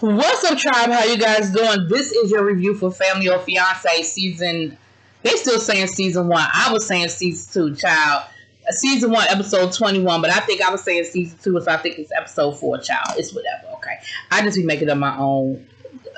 What's up, tribe? How you guys doing? This is your review for Family or Fiancé season. They still saying season 1. I was saying season 2, child. Season 1, episode 21, but I think I was saying season 2, so I think it's episode 4, child. It's whatever, okay? I just be making up my own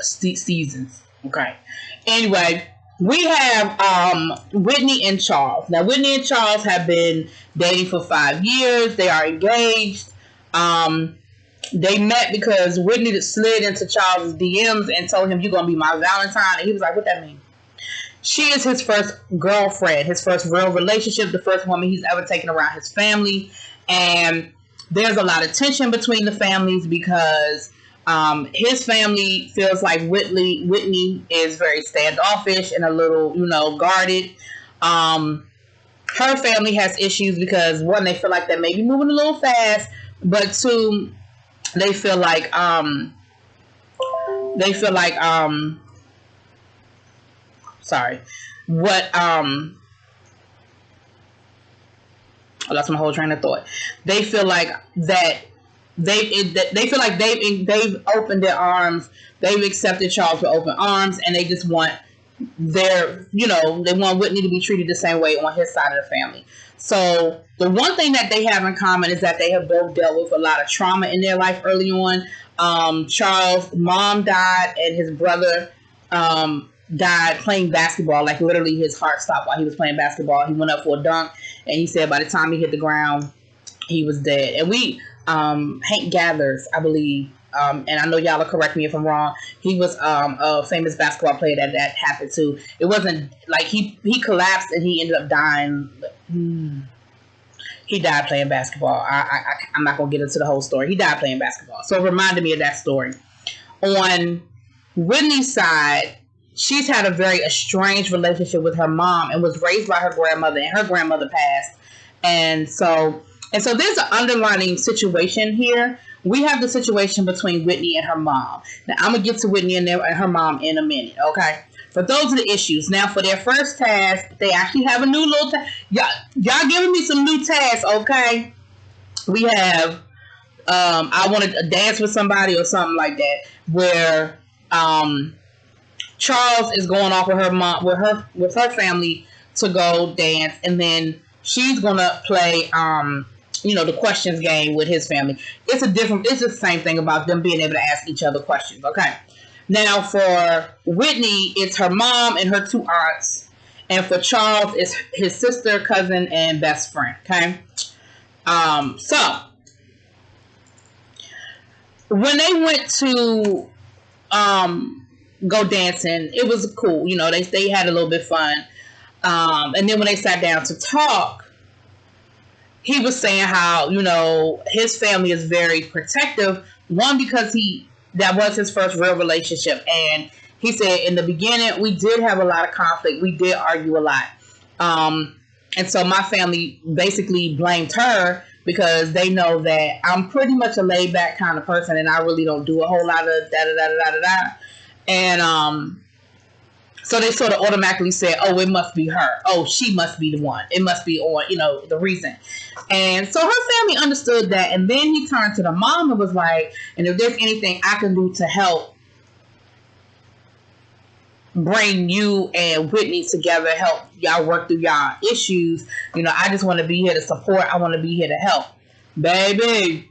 seasons, okay? Anyway, we have Whitney and Charles. Now, Whitney and Charles have been dating for 5 years. They are engaged. They met because Whitney slid into Charles' DMs and told him, "You're going to be my Valentine." And he was like, "What that mean?" She is his first girlfriend, his first real relationship, the first woman he's ever taken around his family. And there's a lot of tension between the families because his family feels like Whitney is very standoffish and a little, guarded. Her family has issues because, one, they feel like they may be moving a little fast, but two, they feel like sorry, what I lost my whole train of thought. They feel like that they feel like they've opened their arms, they've accepted Charles with open arms, and they just want they want Whitney to be treated the same way on his side of the family. So the one thing that they have in common is that they have both dealt with a lot of trauma in their life early on. Charles' mom died and his brother died playing basketball. Like literally his heart stopped while he was playing basketball. He went up for a dunk and he said by the time he hit the ground, he was dead. And Hank Gathers, I believe, and I know y'all will correct me if I'm wrong, he was a famous basketball player that happened to. It wasn't like he collapsed and he ended up dying. He died playing basketball. I'm not going to get into the whole story. He died playing basketball. So it reminded me of that story. On Whitney's side, she's had a very estranged relationship with her mom and was raised by her grandmother, and her grandmother passed. And so there's an underlying situation here. We have the situation between Whitney and her mom. Now, I'm going to get to Whitney and her mom in a minute, okay? But those are the issues. Now, for their first task, they actually have a new little task. Y'all giving me some new tasks, okay? We have, I want to dance with somebody or something like that, where Charles is going off with her mom, with her family to go dance, and then she's gonna play, the questions game with his family. It's the same thing about them being able to ask each other questions, okay? Now, for Whitney, it's her mom and her 2 aunts. And for Charles, it's his sister, cousin, and best friend, okay? So, when they went to go dancing, it was cool. They had a little bit fun. And then when they sat down to talk, he was saying how, his family is very protective. One, because that was his first real relationship. And he said in the beginning, we did have a lot of conflict. We did argue a lot. And so my family basically blamed her because they know that I'm pretty much a laid back kind of person and I really don't do a whole lot of da-da-da-da-da-da. And so they sort of automatically said, "Oh, it must be her. Oh, she must be the one. It must be on, the reason." And so her family understood that. And then he turned to the mom and was like, "And if there's anything I can do to help bring you and Whitney together, help y'all work through y'all issues, I just want to be here to support. I want to be here to help." Baby,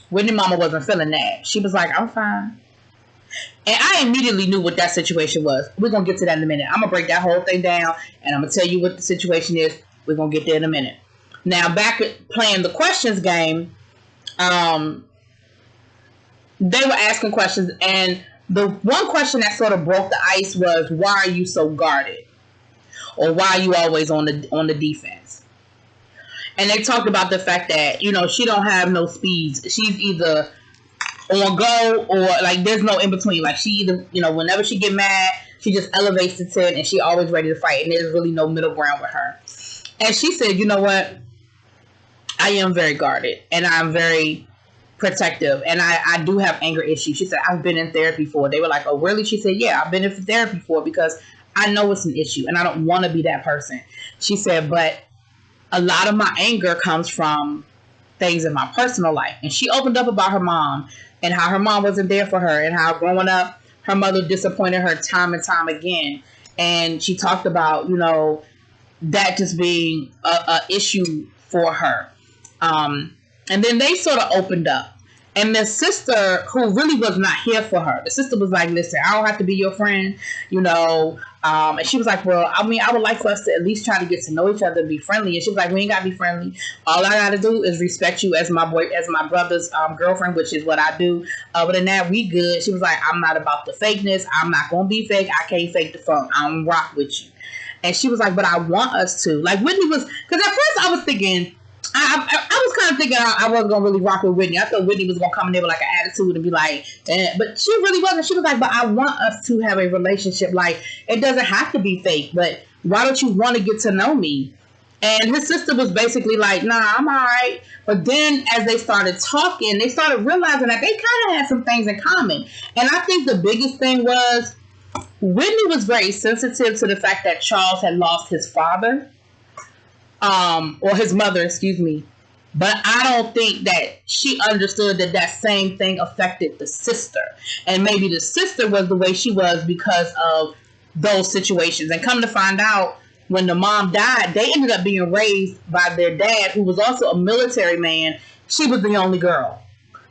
Whitney mama wasn't feeling that. She was like, "I'm fine." And I immediately knew what that situation was. We're going to get to that in a minute. I'm going to break that whole thing down, and I'm going to tell you what the situation is. We're going to get there in a minute. Now, back at playing the questions game, they were asking questions, and the one question that sort of broke the ice was, why are you so guarded? Or why are you always on the defense? And they talked about the fact that, she don't have no speeds. She's either on go or like there's no in between. Like she either, whenever she get mad, she just elevates to 10 and she always ready to fight, and there's really no middle ground with her. And she said, "You know what? I am very guarded and I'm very protective, and I do have anger issues." She said, "I've been in therapy for." They were like, "Oh, really?" She said, "Yeah, I've been in therapy for because I know it's an issue and I don't want to be that person." She said, "But a lot of my anger comes from things in my personal life." And she opened up about her mom. and how her mom wasn't there for her, and how growing up, her mother disappointed her time and time again. And she talked about, that just being a issue for her. And then they sort of opened up. And the sister, who really was not here for her, the sister was like, listen, I don't have to be your friend, and she was like, well, I would like for us to at least try to get to know each other and be friendly. And she was like, we ain't got to be friendly. All I got to do is respect you as my brother's girlfriend, which is what I do. Other than that, we good. She was like, I'm not about the fakeness. I'm not going to be fake. I can't fake the funk. I don't rock with you. And she was like, but I want us to. Like, Whitney was, because at first I was thinking, I was kind of thinking I wasn't going to really rock with Whitney. I thought Whitney was going to come in there with like an attitude and be like, but she really wasn't. She was like, but I want us to have a relationship. Like, it doesn't have to be fake, but why don't you want to get to know me? And his sister was basically like, nah, I'm all right. But then as they started talking, they started realizing that they kind of had some things in common. And I think the biggest thing was Whitney was very sensitive to the fact that Charles had lost his father. Or his mother, excuse me. But I don't think that she understood that same thing affected the sister. And maybe the sister was the way she was because of those situations. And come to find out, when the mom died, they ended up being raised by their dad, who was also a military man. She was the only girl.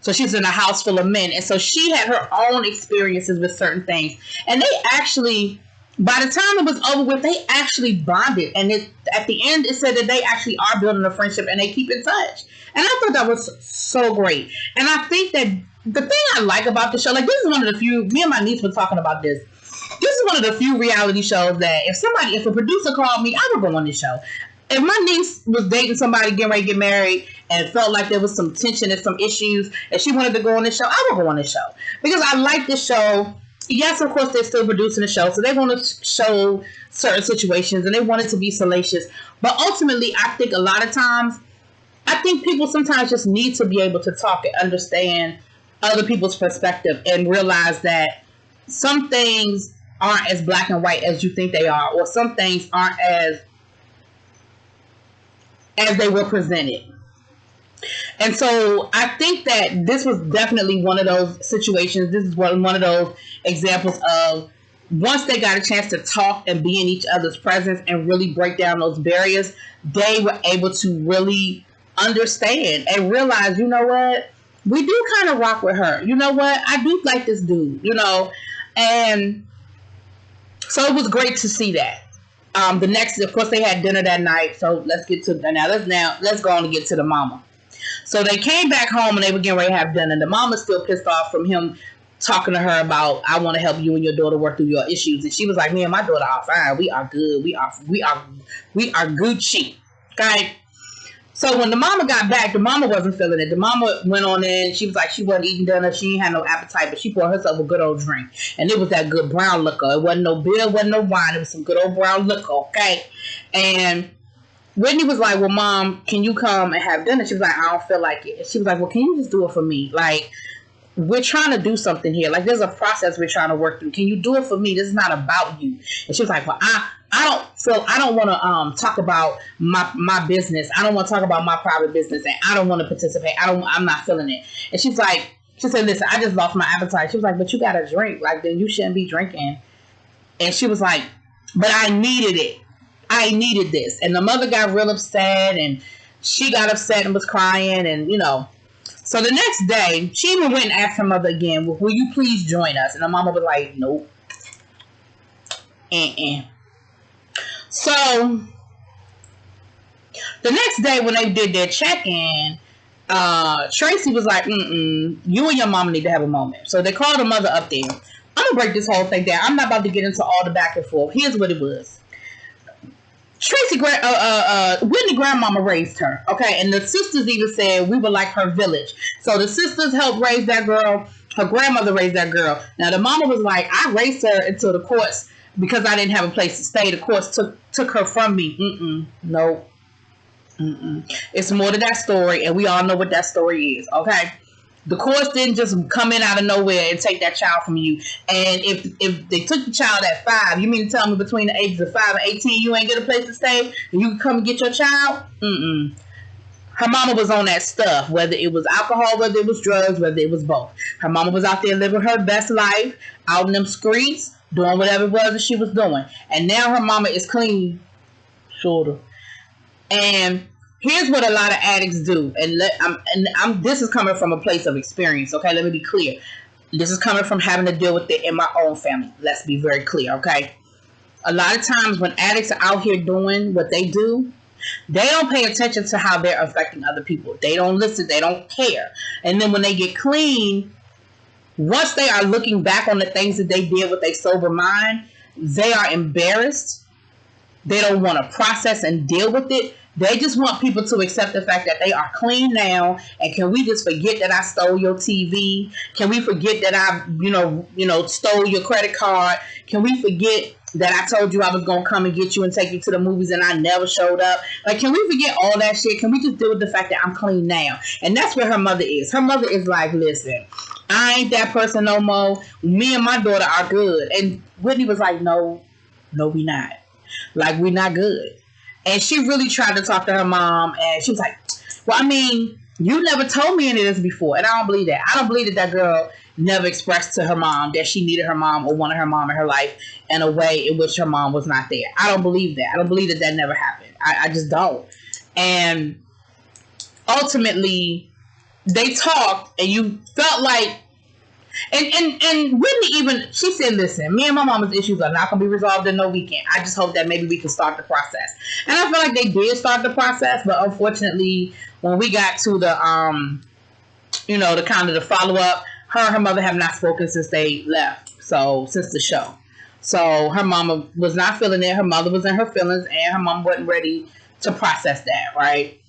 So she's in a house full of men. And so she had her own experiences with certain things. And they actually, by the time it was over with, they actually bonded. And at the end, it said that they actually are building a friendship and they keep in touch. And I thought that was so great. And I think that the thing I like about the show, like, this is one of the few, me and my niece were talking about this. This is one of the few reality shows that if a producer called me, I would go on this show. If my niece was dating somebody, getting ready to get married, and felt like there was some tension and some issues, and she wanted to go on this show, I would go on this show. Because I like this show. Yes, of course, they're still producing the show, so they want to show certain situations, and they want it to be salacious. But ultimately, I think a lot of times, I think people sometimes just need to be able to talk and understand other people's perspective and realize that some things aren't as black and white as you think they are, or some things aren't as they were presented. And so I think that this was definitely one of those situations. This is one of those examples of once they got a chance to talk and be in each other's presence and really break down those barriers, they were able to really understand and realize, you know what? We do kind of rock with her. You know what? I do like this dude, And so it was great to see that. The next, of course, they had dinner that night. So let's go on and get to the mama. So they came back home and they were getting ready to have dinner. The mama's still pissed off from him talking to her about, I want to help you and your daughter work through your issues. And she was like, me and my daughter are fine. We are good. We are Gucci. Okay. So when the mama got back, the mama wasn't feeling it. The mama went on in. She was like, she wasn't eating dinner. She ain't had no appetite, but she poured herself a good old drink. And it was that good brown liquor. It wasn't no beer, it wasn't no wine. It was some good old brown liquor, okay? And Whitney was like, well, Mom, can you come and have dinner? She was like, I don't feel like it. And she was like, well, can you just do it for me? Like, we're trying to do something here. Like, there's a process we're trying to work through. Can you do it for me? This is not about you. And she was like, well, I don't want to talk about my business. I don't want to talk about my private business, and I don't want to participate. I'm not feeling it. And she said, listen, I just lost my appetite. She was like, but you got to drink. Like, then you shouldn't be drinking. And she was like, but I needed it. I needed this. And the mother got real upset, and she got upset and was crying, and So the next day, she even went and asked her mother again, well, will you please join us? And the mama was like, nope. So the next day when they did their check-in, Tracy was like, you and your mama need to have a moment. So they called the mother up there. I'm going to break this whole thing down. I'm not about to get into all the back and forth. Here's what it was. Whitney grandmama raised her, okay? And the sisters even said we were like her village. So the sisters helped raise that girl. Her grandmother raised that girl. Now the mama was like, I raised her until the courts, because I didn't have a place to stay, the courts took her from me. No. It's more to that story, and we all know what that story is, okay? The courts didn't just come in out of nowhere and take that child from you. And if they took the child at 5, you mean to tell me between the ages of 5 and 18 you ain't get a place to stay and you can come and get your child? her mama was on that stuff, whether it was alcohol, whether it was drugs, whether it was both. Her mama was out there living her best life, out in them streets, doing whatever it was that she was doing. And now her mama is clean, sort of. And here's what a lot of addicts do. And this is coming from a place of experience, okay? Let me be clear. This is coming from having to deal with it in my own family. Let's be very clear, okay? A lot of times when addicts are out here doing what they do, they don't pay attention to how they're affecting other people. They don't listen. They don't care. And then when they get clean, once they are looking back on the things that they did with their sober mind, they are embarrassed. They don't want to process and deal with it. They just want people to accept the fact that they are clean now. And can we just forget that I stole your TV? Can we forget that I, stole your credit card? Can we forget that I told you I was going to come and get you and take you to the movies and I never showed up? Like, can we forget all that shit? Can we just deal with the fact that I'm clean now? And that's where her mother is. Her mother is like, listen, I ain't that person no more. Me and my daughter are good. And Whitney was like, no, we not. Like, we not good. And she really tried to talk to her mom, and she was like, well, I mean, you never told me any of this before. And I don't believe that. I don't believe that girl never expressed to her mom that she needed her mom or wanted her mom in her life in a way in which her mom was not there. I don't believe that. I don't believe that never happened. I just don't. And ultimately, they talked, and you felt like, and Whitney even, she said, listen, me and my mama's issues are not going to be resolved in no weekend. I just hope that maybe we can start the process. And I feel like they did start the process, but unfortunately, when we got to the, the kind of the follow-up, her and her mother have not spoken since they left. So, since the show. So, her mama was not feeling it. Her mother was in her feelings, and her mom wasn't ready to process that, right?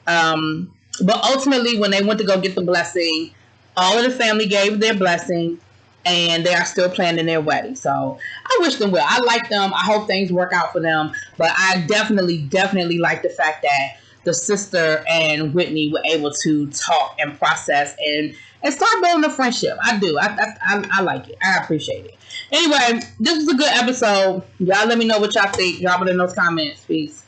But ultimately, when they went to go get the blessing, all of the family gave their blessing, and they are still planning their wedding. So I wish them well. I like them. I hope things work out for them. But I definitely like the fact that the sister and Whitney were able to talk and process and start building a friendship. I do. I like it. I appreciate it. Anyway, this was a good episode. Y'all let me know what y'all think. Drop it in those comments. Peace.